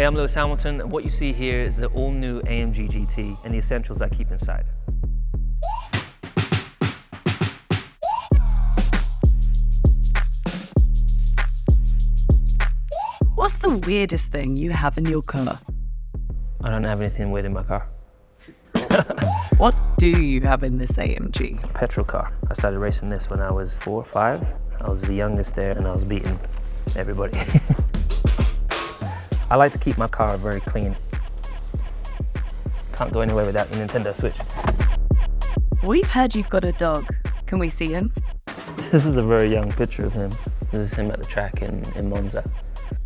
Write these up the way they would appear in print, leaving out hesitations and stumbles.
Hey, I'm Lewis Hamilton, and what you see here is the all-new AMG GT and the essentials I keep inside. What's the weirdest thing you have in your car? I don't have anything weird in my car. What do you have in this AMG? Petrol car. I started racing this when I was 4 or 5. I was the youngest there, and I was beating everybody. I like to keep my car very clean. Can't go anywhere without the Nintendo Switch. We've heard you've got a dog. Can we see him? This is a very young picture of him. This is him at the track in Monza.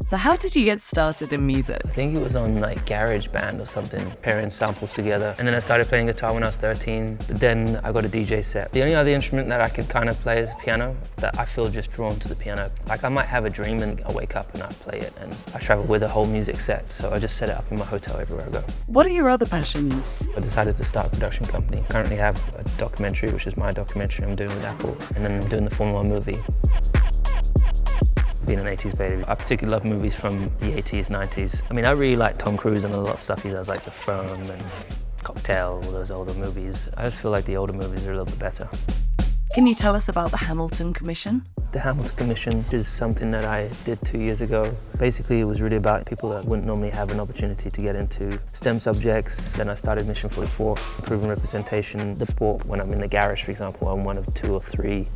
So how did you get started in music? I think it was on like GarageBand or something, pairing samples together. And then I started playing guitar when I was 13, but then I got a DJ set. The only other instrument that I could kind of play is piano, that I feel just drawn to the piano. Like I might have a dream and I wake up and I play it, and I travel with a whole music set, so I just set it up in my hotel everywhere I go. What are your other passions? I decided to start a production company. Currently have a documentary, which is my documentary I'm doing with Apple, and then I'm doing the Formula 1 movie. Being an 80s baby, I particularly love movies from the 80s, 90s. I mean, I really like Tom Cruise and a lot of stuff he does, like The Firm and Cocktail, all those older movies. I just feel like the older movies are a little bit better. Can you tell us about the Hamilton Commission? The Hamilton Commission is something that I did 2 years ago. Basically, it was really about people that wouldn't normally have an opportunity to get into STEM subjects. Then I started Mission 44, improving representation. The sport, when I'm in the garage, for example, I'm one of 2 or 3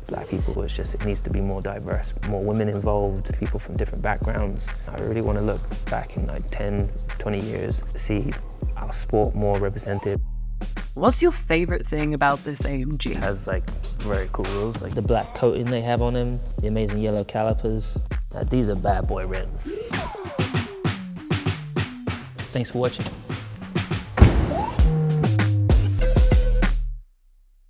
Black people. It's just, it needs to be more diverse, more women involved, people from different backgrounds. I really want to look back in like 10, 20 years, see our sport more represented. What's your favorite thing about this AMG? It has like very cool wheels, like the black coating they have on them, the amazing yellow calipers. These are bad boy rims. Thanks for watching.